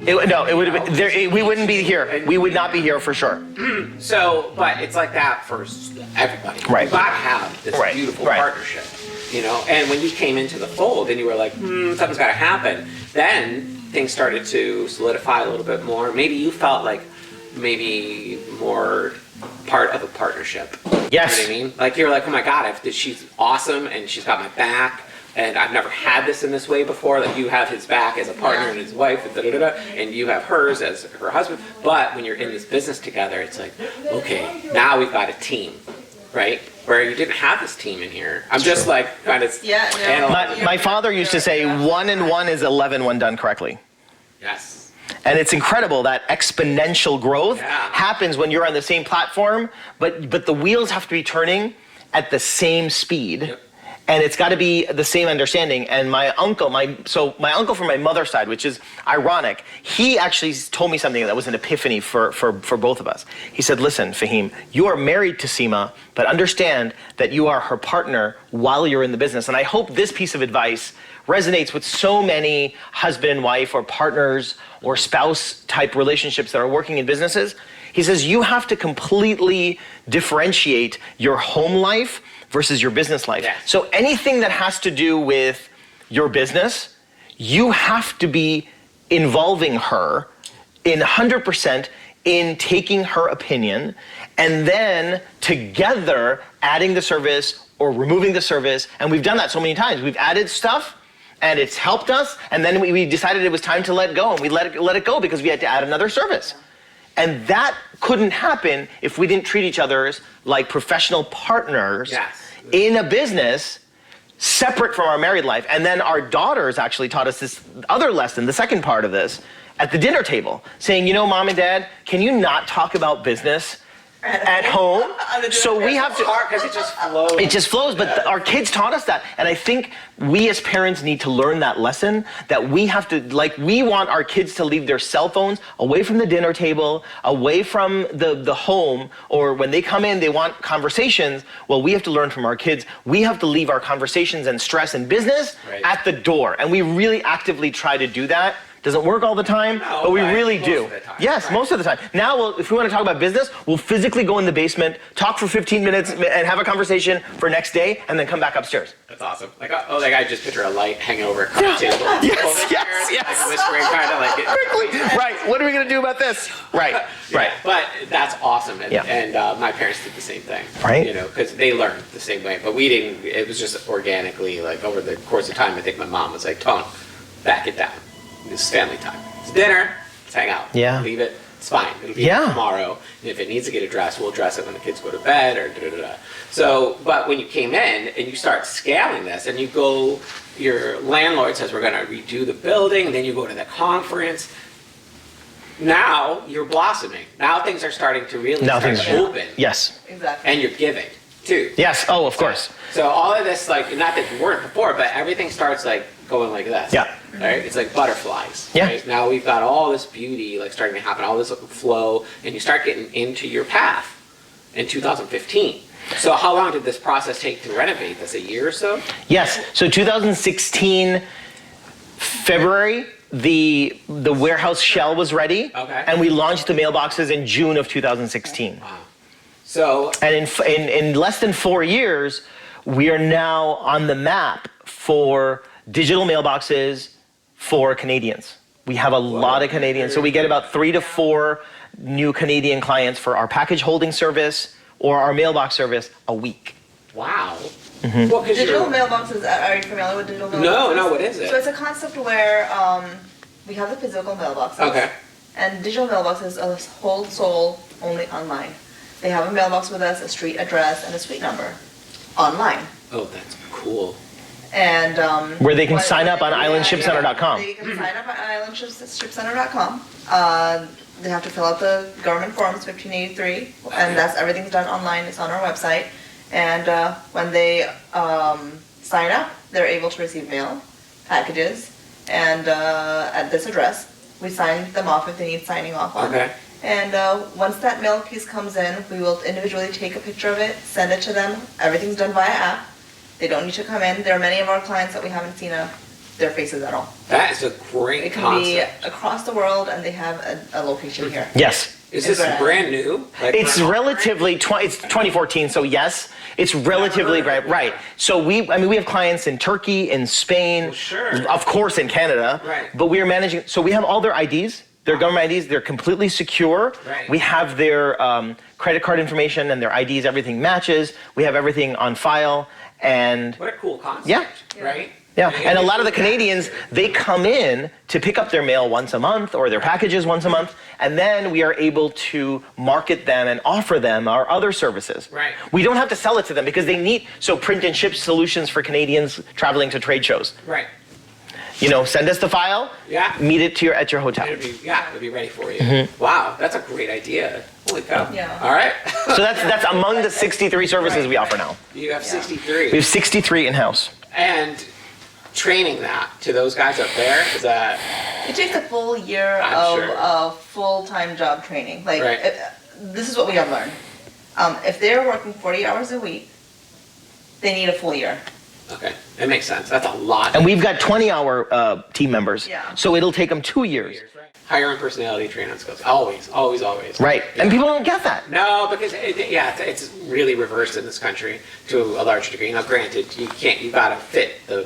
No, it would have been, we wouldn't be here. We would not be here for sure. So, but it's like that for everybody. Right. You gotta have this beautiful partnership, you know? And when you came into the fold and you were like, something's gotta happen, then things started to solidify a little bit more. Maybe you felt like maybe more part of a partnership. Yes. You know what I mean? Like you're like, oh my God, she's awesome and she's got my back. And I've never had this in this way before. Like you have his back as a partner and his wife, and you have hers as her husband. But when you're in this business together, it's like, okay, now we've got a team, right? Where you didn't have this team in here. I'm just like kind of analyzing. My father used to say 1 and 1 is 11 when done correctly. Yes. And it's incredible that exponential growth happens when you're on the same platform, but the wheels have to be turning at the same speed. Yep. And it's got to be the same understanding. And my uncle from my mother's side, which is ironic, he actually told me something that was an epiphany for both of us. He said, listen, Fahim, you are married to Seema, but understand that you are her partner while you're in the business. And I hope this piece of advice resonates with so many husband and wife or partners or spouse type relationships that are working in businesses. He says, you have to completely differentiate your home life versus your business life. Yes. So anything that has to do with your business, you have to be involving her in 100% in taking her opinion and then together adding the service or removing the service. And we've done that so many times. We've added stuff and it's helped us. And then we decided it was time to let go, and we let it go because we had to add another service. And that couldn't happen if we didn't treat each other like professional partners in a business separate from our married life. And then our daughters actually taught us this other lesson, the second part of this, at the dinner table, saying, you know, Mom and Dad, can you not talk about business at home? So we have to, because it just flows. it just flows, but our kids taught us that. And I think we as parents need to learn that lesson, that we have to, like, we want our kids to leave their cell phones away from the dinner table, away from the home, or when they come in, they want conversations. Well, we have to learn from our kids. We have to leave our conversations and stress and business at the door. And we really actively try to do that. Doesn't work all the time, but we really do. Yes, most of the time. Now, if we want to talk about business, we'll physically go in the basement, talk for 15 minutes, and have a conversation for next day, and then come back upstairs. That's awesome. Like, I just picture a light hanging over a coffee table. Yes. Like whispering, kind of like Quickly. Right. What are we going to do about this? Right. Right. But that's awesome, and my parents did the same thing. Right. You know, because they learned the same way, but we didn't. It was just organically, like over the course of time. I think my mom was like, "Tone, back it down. This is family time. It's dinner. Let's hang out. Yeah. Leave it. It's fine. It'll be tomorrow. And if it needs to get addressed, we'll address it when the kids go to bed or da-da-da-da." So, but when you came in and you start scaling this and you go, your landlord says, we're going to redo the building, and then you go to the conference. Now you're blossoming. Now things are starting to really open. Yes. Exactly. And you're giving too. Yes. Oh, of course. So all of this, like, not that you weren't before, but everything starts like going like this. Yeah. Right? It's like butterflies. Yeah. Right? Now we've got all this beauty like starting to happen, all this flow, and you start getting into your path in 2015. So how long did this process take to renovate this? A year or so? Yes. So 2016, February, the warehouse shell was ready. Okay. And we launched the mailboxes in June of 2016. Wow. So. And in less than 4 years, we are now on the map for digital mailboxes for Canadians. We have a lot of Canadians. So we get about 3 to 4 new Canadian clients for our package holding service or our mailbox service a week. Wow. Mm-hmm. Well, digital mailboxes, are you familiar with digital mailboxes? No, what is it? So it's a concept where we have the physical mailboxes. Okay. And digital mailboxes are whole soul only online. They have a mailbox with us, a street address, and a suite number online. Oh, that's cool. And where they can sign up on islandshipcenter.com. They can sign up on islandshipcenter.com. They have to fill out the government forms 1583, and that's everything's done online. It's on our website. And when they sign up, they're able to receive mail, packages, and at this address, we sign them off if they need signing off on. Okay. And once that mail piece comes in, we will individually take a picture of it, send it to them. Everything's done via app. They don't need to come in. There are many of our clients that we haven't seen a their faces at all. That is a great It can concept. be across the world, and they have a location here. Yes. Is this Right. brand new? Like, It's brand- relatively, it's 2014, so yes, it's relatively Never heard of it. right. So we have clients in Turkey, in Spain, Well, sure. of course in Canada, Right. but we are managing, so we have all their IDs, their government IDs, they're completely secure. Right. We have their credit card information and their IDs, everything matches. We have everything on file, and What a cool concept. Yeah. Right? yeah, and a lot of the Canadians, they come in to pick up their mail once a month or their packages once a month, and then we are able to market them and offer them our other services. Right. We don't have to sell it to them because they need, so print and ship solutions for Canadians traveling to trade shows. Right. You know, send us the file, Yeah. meet it to at your hotel. It'll be ready for you. Mm-hmm. Wow, that's a great idea. Holy cow. Yeah. All right. So that's among the 63 services we offer now. You have Yeah. 63. We have 63 in-house. And training that to those guys up there, is that, It takes a full year I'm of sure. full-time job training. Like, Right. this is what we have learned. If they're working 40 hours a week, they need a full year. okay, that makes sense. That's a lot. And we've got 20-hour team members. Yeah. So it'll take them 2 years. Higher on personality, train on skills. Always, always, always. Right. And people don't get that. No, because it's really reversed in this country to a large degree. Now, granted, you gotta fit the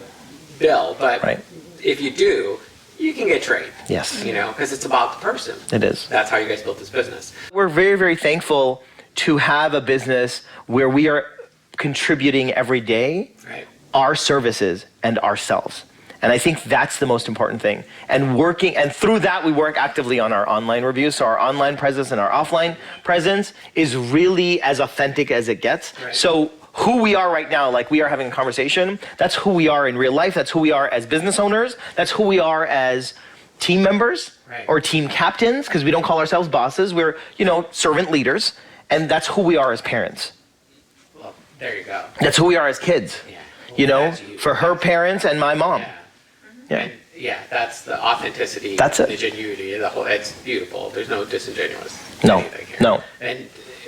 bill, but Right. if you do, you can get trained. Yes. You know, because it's about the person. It is. That's how you guys built this business. We're very, very thankful to have a business where we are contributing every day Right. our services and ourselves. And I think that's the most important thing. And through that, we work actively on our online reviews. So our online presence and our offline presence is really as authentic as it gets. Right. So who we are right now, like we are having a conversation, that's who we are in real life. That's who we are as business owners. That's who we are as team members Right. or team captains, because we don't call ourselves bosses. We're, servant leaders. And that's who we are as parents. Well, there you go. That's who we are as kids. Yeah. Well, that's you. For her parents and my mom. Yeah. Yeah. And that's the authenticity. That's it. The genuinity. The whole. It's beautiful. There's no disingenuous. No, anything here. no.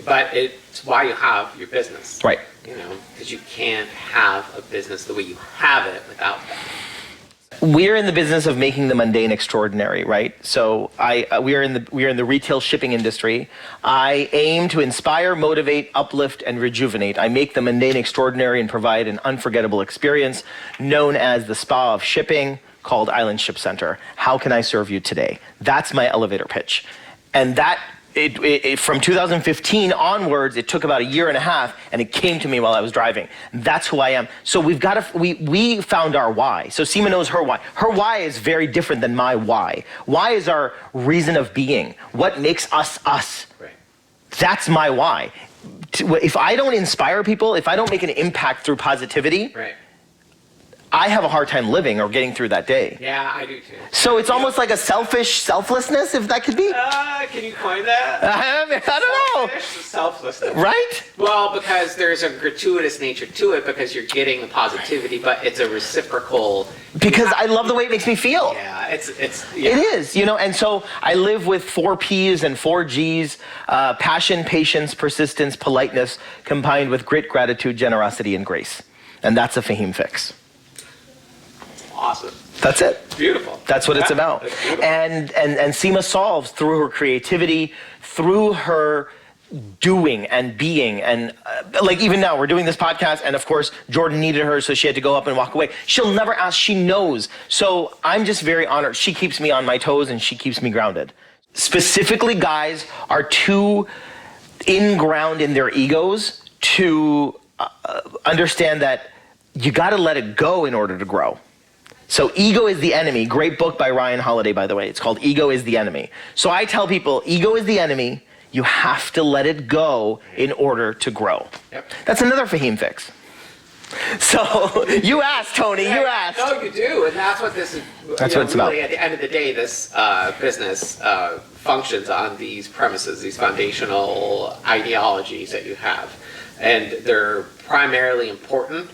But it's why you have your business. Right. Because you can't have a business the way you have it without that. We're in the business of making the mundane extraordinary, right? So we are in the retail shipping industry. I aim to inspire, motivate, uplift, and rejuvenate. I make the mundane extraordinary and provide an unforgettable experience known as the spa of shipping, called Island Ship Center. How can I serve you today? That's my elevator pitch. And that from 2015 onwards, it took about a year and a half, and it came to me while I was driving. That's who I am. So we found our why. So Seema knows her why. Her why is very different than my why. Why is our reason of being. What makes us us. Right. That's my why. If I don't inspire people, if I don't make an impact through positivity, Right. I have a hard time living or getting through that day. Yeah, I do too. So it's almost like a selflessness, if that could be. Can you coin that? I don't know. Selflessness. Right? Well, because there's a gratuitous nature to it, because you're getting the positivity, but it's a reciprocal. Because I love the way it makes me feel. Yeah, it's. It is, and so I live with 4 P's and 4 G's, passion, patience, persistence, politeness, combined with grit, gratitude, generosity, and grace. And that's a Fahim fix. Awesome. That's it. Beautiful. That's what it's Yeah, about. that's beautiful. And Seema solves through her creativity, through her doing and being, and like even now we're doing this podcast, and of course Jordan needed her, so she had to go up and walk away. She'll never ask. She knows. So I'm just very honored. She keeps me on my toes and she keeps me grounded. Specifically, guys are too in-ground in their egos to understand that you got to let it go in order to grow. So Ego is the Enemy, great book by Ryan Holiday, by the way. It's called Ego is the Enemy. So I tell people, ego is the enemy. You have to let it go in order to grow. Yep. That's another Fahim fix. So you asked, Tony, you asked. No, you do, and that's what this is. That's what it's about. Really, at the end of the day, this business functions on these premises, these foundational ideologies that you have, and they're primarily important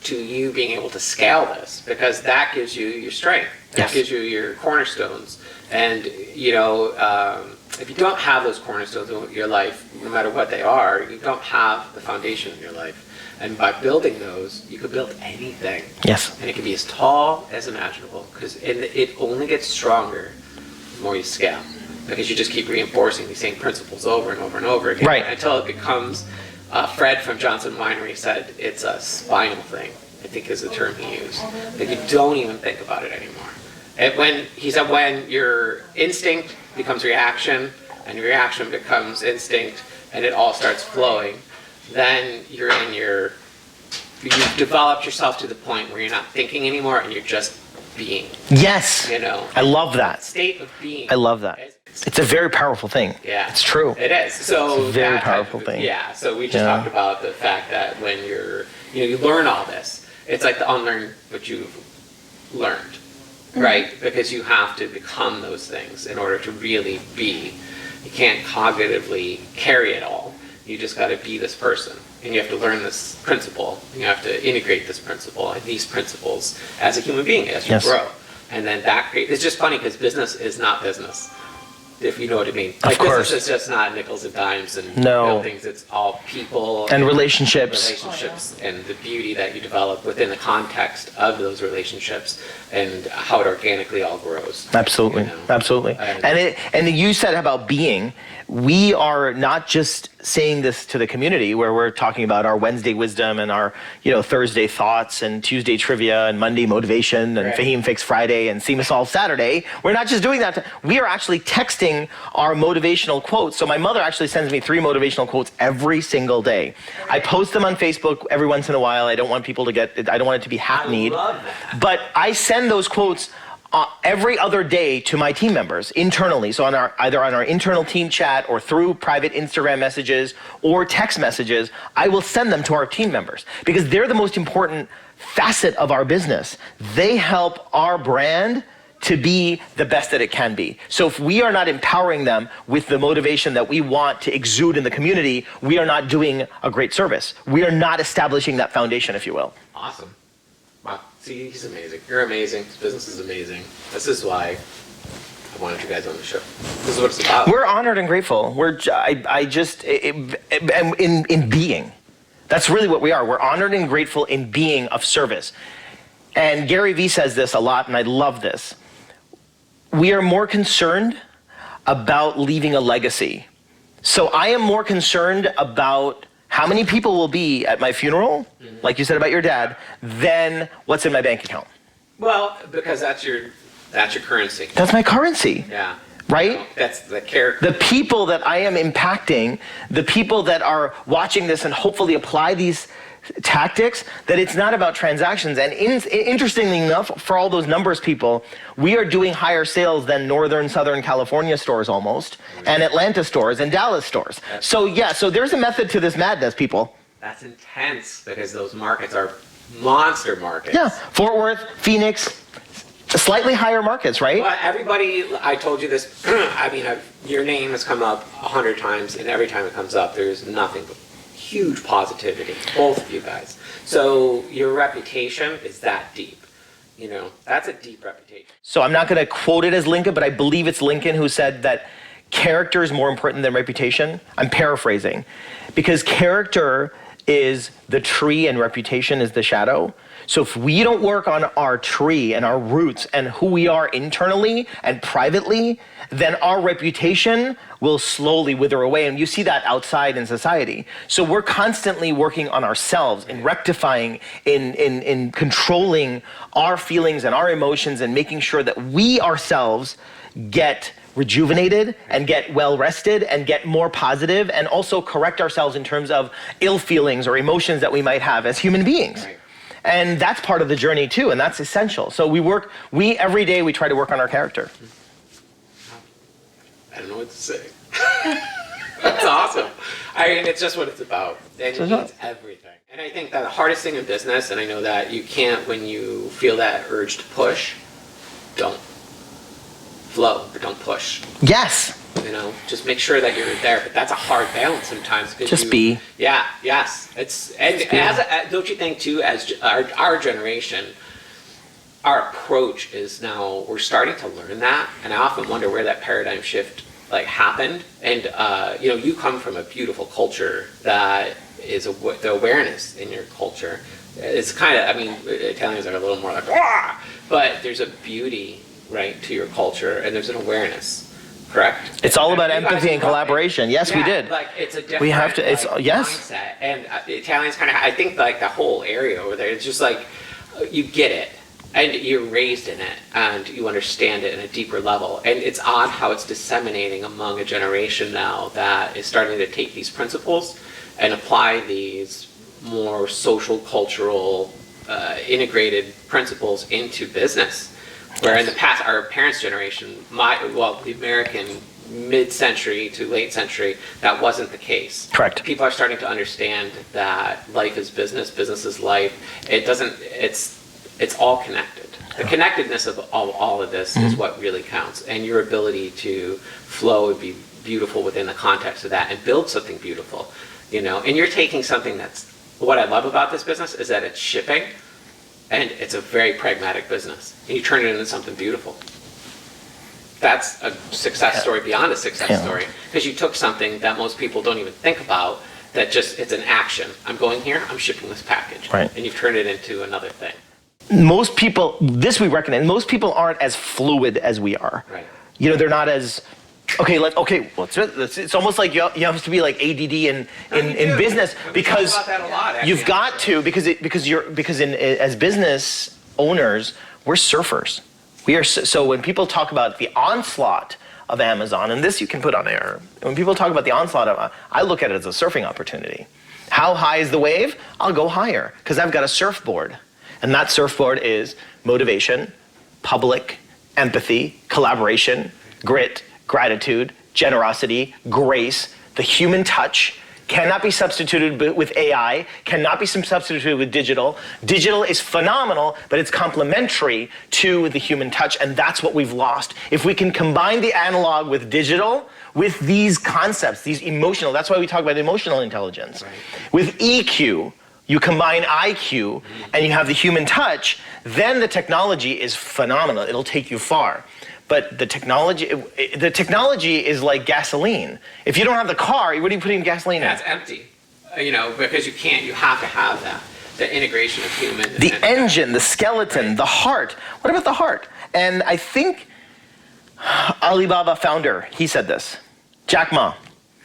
to you being able to scale this, because that gives you your strength. That Yes. gives you your cornerstones. And, if you don't have those cornerstones in your life, no matter what they are, you don't have the foundation in your life. And by building those, you could build anything. Yes. And it can be as tall as imaginable, because it only gets stronger the more you scale, because you just keep reinforcing these same principles over and over and over again, Right. until it becomes, Fred from Johnson Winery said it's a spinal thing, I think is the term he used. Like you don't even think about it anymore. And when your instinct becomes reaction, and your reaction becomes instinct, and it all starts flowing, then you've developed yourself to the point where you're not thinking anymore, and you're just being. Yes. You know, I love that. state of being. I love that. It's a very powerful thing. Yeah, It's true. It is. So It's a very that type powerful of- thing. Yeah. So we just Yeah. talked about the fact that when you learn all this, it's like to unlearn what you've learned, right? Because you have to become those things in order to really be. You can't cognitively carry it all. You just got to be this person, and you have to learn this principle. You have to integrate this principle and these principles as a human being as you Yes. grow, and then it's just funny because business is not business. If you know what I mean. Of course. Business is just not nickels and dimes and No. things. It's all people And relationships. and the beauty that you develop within the context of those relationships and how it organically all grows. Absolutely, You know? absolutely. And you said about being, we are not just saying this to the community where we're talking about our Wednesday wisdom and our Thursday thoughts and Tuesday trivia and Monday motivation and Right. Fahim Fix Friday and See Us All Saturday. We're not just doing that. We are actually texting our motivational quotes. So my mother actually sends me 3 motivational quotes every single day. I post them on Facebook every once in a while. I don't want people to I don't want it to be hackneyed. I love that. But I send those quotes every other day to my team members internally. So either on our internal team chat or through private Instagram messages or text messages, I will send them to our team members because they're the most important facet of our business. They help our brand to be the best that it can be. So if we are not empowering them with the motivation that we want to exude in the community, we are not doing a great service. We are not establishing that foundation, if you will. Awesome. Wow. See, he's amazing. You're amazing. This business is amazing. This is why I wanted you guys on the show. This is what it's about. We're honored and grateful. In being. That's really what we are. We're honored and grateful in being of service. And Gary Vee says this a lot, and I love this. We are more concerned about leaving a legacy. So I am more concerned about how many people will be at my funeral, like you said about your dad, than what's in my bank account. Well, because that's your currency. That's my currency. Yeah. Right? That's the character. The people that I am impacting, the people that are watching this and hopefully apply these tactics, that it's not about transactions. And interestingly enough, for all those numbers people, we are doing higher sales than Southern California stores almost, and Atlanta stores and Dallas stores. So there's a method to this madness, people. That's intense because those markets are monster markets. Yeah, Fort Worth, Phoenix, slightly higher markets, right? Well, everybody, I told you this, I mean, your name has come up 100 times, and every time it comes up, there's nothing but huge positivity, both of you guys. So your reputation is that deep. That's a deep reputation. So I'm not going to quote it as Lincoln, but I believe it's Lincoln who said that character is more important than reputation. I'm paraphrasing. Because character is the tree and reputation is the shadow. So if we don't work on our tree and our roots and who we are internally and privately, then our reputation will slowly wither away. And you see that outside in society. So we're constantly working on ourselves and rectifying, in controlling our feelings and our emotions and making sure that we ourselves get rejuvenated and get well rested and get more positive and also correct ourselves in terms of ill feelings or emotions that we might have as human beings. Right. And that's part of the journey too, and that's essential. So every day we try to work on our character. I don't know what to say. That's awesome. I mean, it's just what it's about. And it means everything. And I think that the hardest thing in business, and I know that you can't, when you feel that urge to push, don't flow, but don't push. Yes. Just make sure that you're there. But that's a hard balance sometimes. Just be. Yeah, yes. Don't you think too, as our generation, our approach is now, we're starting to learn that. And I often wonder where that paradigm shift happened. And, you come from a beautiful culture that is the awareness in your culture. It's kind of, I mean, Italians are a little more like, "Wah!" But there's a beauty, right, to your culture, and there's an awareness. Correct. It's all about You guys empathy and love it. collaboration. Yes, we Yeah, did. Like it's a different. We have to- it's- like, yes. mindset. And Italians kind of. I think like the whole area over there. It's just like you get it, and you're raised in it, and you understand it in a deeper level. And it's odd how it's disseminating among a generation now that is starting to take these principles and apply these more social, cultural, integrated principles into business. Where in the past, our parents' generation, the American mid-century to late century, that wasn't the case. Correct. People are starting to understand that life is business, business is life. It's all connected. The connectedness of all of this is what really counts. And your ability to flow and be beautiful within the context of that and build something beautiful, you know. And you're taking something what I love about this business is that it's shipping. And it's a very pragmatic business. And you turn it into something beautiful. That's a success story beyond a success story. Because you took something that most people don't even think about, that just, it's an action. I'm going here, I'm shipping this package. Right. And you've turned it into another thing. Most people, this we recognize, most people aren't as fluid as we are. Right. You know, they're not as, it's almost like you have to be like ADD in business because talk about that a lot, actually. you've got to, as business owners, we're surfers. We are, so when people talk about the onslaught of Amazon, and this you can put on air, when people talk about the onslaught of, I look at it as a surfing opportunity. How high is the wave? I'll go higher because I've got a surfboard. And that surfboard is motivation, public, empathy, collaboration, grit, gratitude, generosity, grace, the human touch, cannot be substituted with AI, cannot be substituted with digital. Digital is phenomenal, but it's complementary to the human touch, and that's what we've lost. If we can combine the analog with digital, with these concepts, these emotional, that's why we talk about emotional intelligence. Right. With EQ, you combine IQ, and you have the human touch, then the technology is phenomenal. It'll take you far. But the technology is like gasoline. If you don't have the car, what are you putting gasoline in? That's empty. You know, because you have to have that. The integration of human. The engine, the skeleton, the heart. What about the heart? And I think Alibaba founder, he said this. Jack Ma.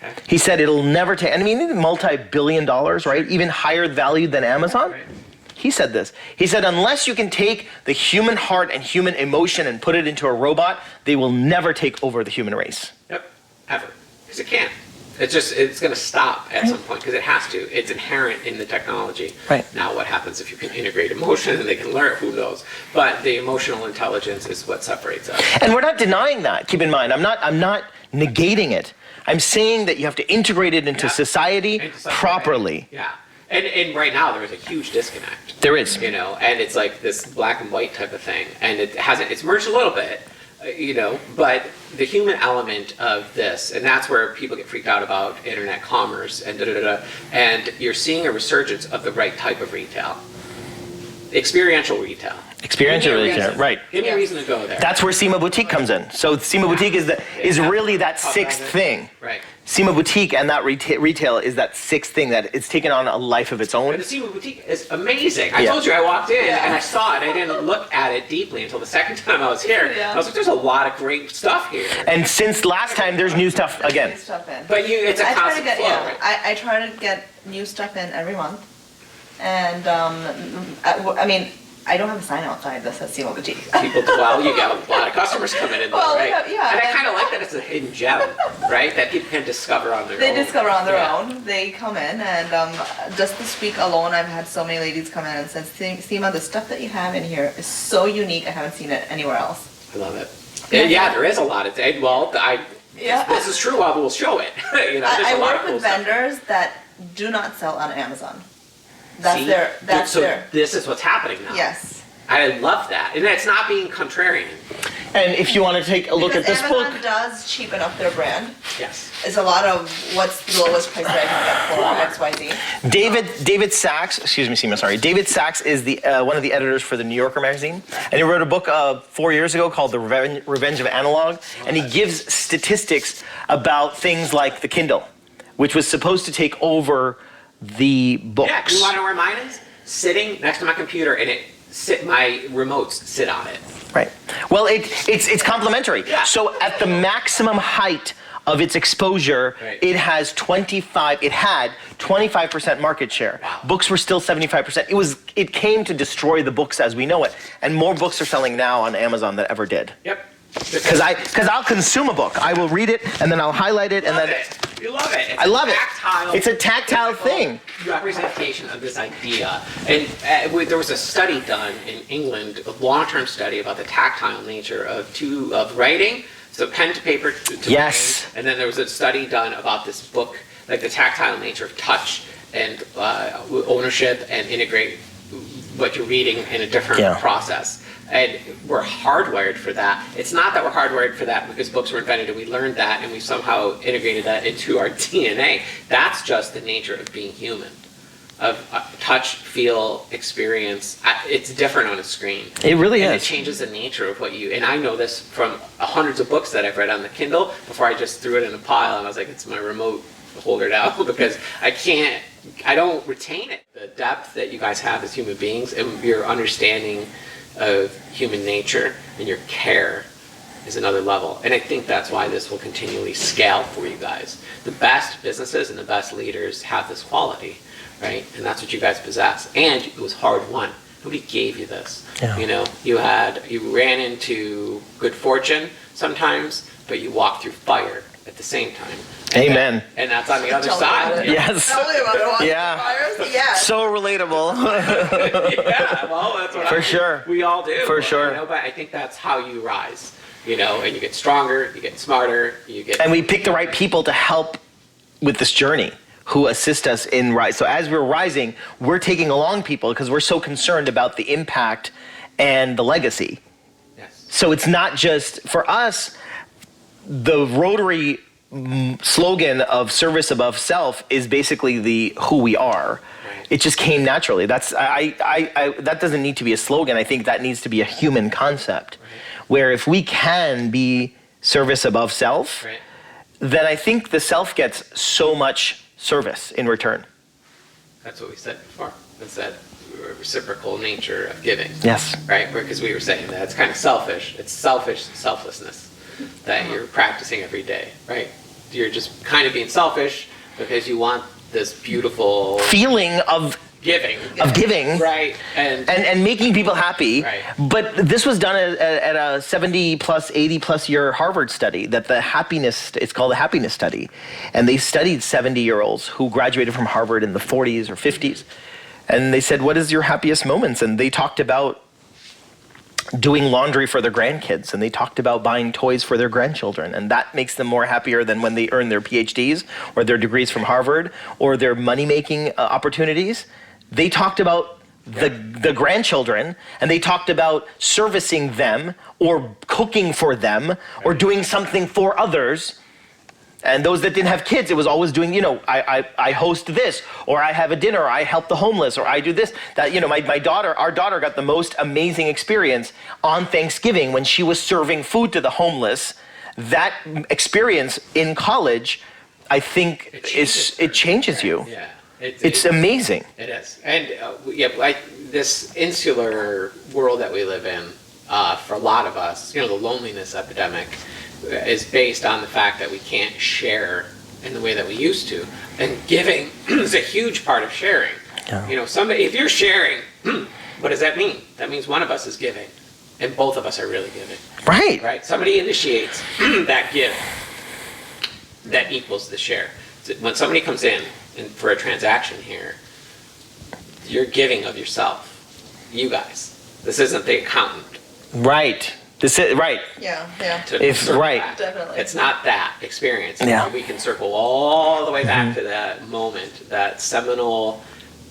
Okay. He said it'll never take, and I mean, multi-billion dollars, right? Even higher valued than Amazon. Right. He said this. He said, unless you can take the human heart and human emotion and put it into a robot, they will never take over the human race. Yep. Ever. Because it can't. It's going to stop at some point because it has to. It's inherent in the technology. Right. Now what happens if you can integrate emotion and they can learn, who knows? But the emotional intelligence is what separates us. And we're not denying that. Keep in mind, I'm not negating it. I'm saying that you have to integrate it into society Into such a way. properly. Yeah. And right now there is a huge disconnect. There is. You know, and it's like this black and white type of thing. And it's merged a little bit, you know, but the human element of this, and that's where people get freaked out about internet commerce and and you're seeing a resurgence of the right type of retail. Experiential retail. Experiential Give me a retail, reason. right. Give me a reason to go there. That's where Sima Boutique comes in. So Sima Boutique is really that sixth thing. Right. Sima Boutique and that retail is that sixth thing that it's taken on a life of its And own. the Sima Boutique is amazing. I Yeah. told you I walked in and I saw it. I didn't look at it deeply until the second time I was here. Yeah. I was like, there's a lot of great stuff here. And since last time, there's new stuff again. New stuff in. But it's a I try to constant get flow, right? I try to get new stuff in every month, and I mean I don't have a sign outside that says Sima Boutique. People, well, you got a lot of customers coming in there, Well, right? yeah, And I and- kind of like that it's a hidden gem, right? That people can discover on their own. They discover on their Yeah. own. They come in, and just this week alone, I've had so many ladies come in and said, "Seema, the stuff that you have in here is so unique. I haven't seen it anywhere else." I love it. And yeah, there is a lot of, well, Yeah. this is true, I will show it. You know, there's I a lot work of cool with stuff. vendors that do not sell on Amazon. That's See? their. So this is what's happening now. Yes. I love that. And it's not being contrarian. And if you want to take a look Because at this Amazon book, does cheapen up their brand. Yes. It's a lot of what's the lowest price that I can get for XYZ. David Sachs, excuse me, Seema, sorry. David Sachs is the one of the editors for the New Yorker magazine, and he wrote a book 4 years ago called The Revenge of Analog, and he gives statistics about things like the Kindle, which was supposed to take over the books. Yeah, you want to know where mine is? Sitting next to my computer, and my remotes sit on it. Right. Well, it's complementary. Yeah. So at the maximum height of its exposure, Right. it had 25% market share. Wow. Books were still 75%. It came to destroy the books as we know it. And more books are selling now on Amazon than ever did. Yep. Because I'll consume a book. I will read it and then I'll highlight it and then You love it. It's I love it. tactile, It's a tactile physical thing. Representation of this idea. And there was a study done in England, a long-term study about the tactile nature of writing. So pen to paper to Yes. writing. And then there was a study done about this book, like the tactile nature of touch and ownership and integrate what you're reading in a different Yeah. process. And we're hardwired for that. It's not that we're hardwired for that because books were invented and we learned that and we somehow integrated that into our DNA. That's just the nature of being human, of touch, feel, experience. It's different on a screen. It really and is. it changes the nature of what you, and I know this from hundreds of books that I've read on the Kindle before I just threw it in a pile and I was like, it's my remote holder now because I don't retain it. The depth that you guys have as human beings and your understanding of human nature and your care is another level. And I think that's why this will continually scale for you guys. The best businesses and the best leaders have this quality, right? And that's what you guys possess. And it was hard won. Nobody gave you this. Yeah. You know, you ran into good fortune sometimes, but you walked through fire at the same time. Amen. And that's on the other Tell me about side. it. Yes. Tell me about it. Watch Yeah. the fires? Yes. So relatable. Yeah, well, that's what For sure. We all do. For sure. You know, but I think that's how you rise. You know, and you get stronger, you get smarter, you get. And we pick the right people to help with this journey who assist us in rise. So as we're rising, we're taking along people because we're so concerned about the impact and the legacy. Yes. So it's not just for us, the Rotary slogan of service above self is basically the who we are. Right. It just came naturally. That's that doesn't need to be a slogan. I think that needs to be a human concept. Right. Where if we can be service above self, Right. then I think the self gets so much service in return. That's what we said before. It's that reciprocal nature of giving. Yes. Right? Because we were saying that it's kind of selfish. It's selfish selflessness that you're practicing every day, right? You're just kind of being selfish because you want this beautiful Feeling of giving. giving. Right. And making people happy. Right. But this was done at a 70 plus, 80 plus year Harvard study that it's called the happiness study. And they studied 70-year-olds who graduated from Harvard in the 40s or 50s. And they said, what is your happiest moments? And they talked about doing laundry for their grandkids, and they talked about buying toys for their grandchildren, and that makes them more happier than when they earn their PhDs or their degrees from Harvard or their money-making opportunities. They talked about the grandchildren, and they talked about servicing them or cooking for them or doing something for others. And those that didn't have kids, it was always doing, I host this, or I have a dinner, or I help the homeless, or I do this. That, our daughter got the most amazing experience on Thanksgiving when she was serving food to the homeless. That experience in college, I think, it changes you. Yeah. It's amazing. It is. And this insular world that we live in, for a lot of us, the loneliness epidemic is based on the fact that we can't share in the way that we used to. And giving is a huge part of sharing. Yeah. If you're sharing, what does that mean? That means one of us is giving, and both of us are really giving. Right. Right? Somebody initiates that give. That equals the share. So when somebody comes in and for a transaction here, you're giving of yourself. You guys. This isn't the accountant. Right. Right. Yeah. Right. That. Definitely. It's not that experience. Yeah. We can circle all the way back to that moment, that seminal,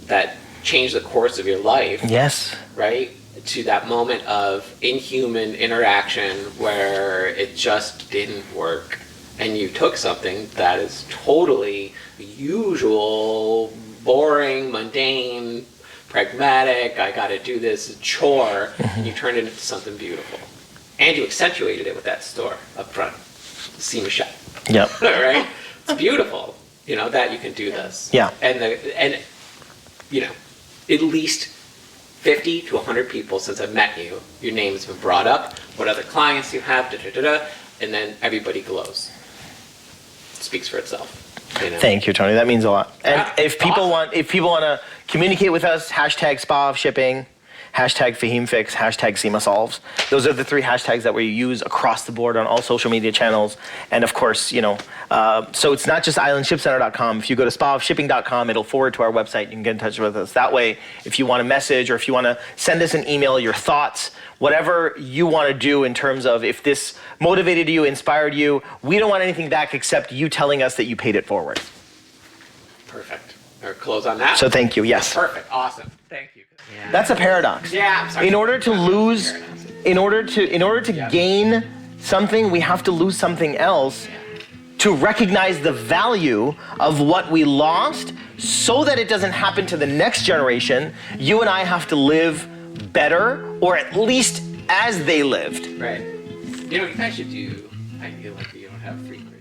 that changed the course of your life, Yes. right? To that moment of inhuman interaction where it just didn't work. And you took something that is totally usual, boring, mundane, pragmatic, I gotta do this chore, and you turned it into something beautiful. And you accentuated it with that store up front. Seam shop. Yep. Right? It's beautiful. you know, that you can do this. Yeah. And you know, at least 50 to 100 people since I've met you, your name's been brought up, what other clients you have, and then everybody glows. It speaks for itself. You know? Thank you, Tony. That means a lot. And Yeah, if people awesome. want to communicate with us, hashtag Spa of Shipping, hashtag Fahim Fix, hashtag SEMA Solves. Those are the 3 hashtags that we use across the board on all social media channels. And of course, you know, so it's not just islandshipcenter.com. If you go to spaofshipping.com, it'll forward to our website. You can get in touch with us that way. If you want a message or if you want to send us an email, your thoughts, whatever you want to do in terms of if this motivated you, inspired you, we don't want anything back except you telling us that you paid it forward. Perfect. Or close on that. So thank you. Yes. Perfect. Awesome. Thank you. Yeah. That's a paradox. Yeah, I'm sorry. In order to lose, in order to gain something, we have to lose something else to recognize the value of what we lost so that it doesn't happen to the next generation. You and I have to live better, or at least as they lived. Right. You know, you guys should do, I feel like you don't have frequent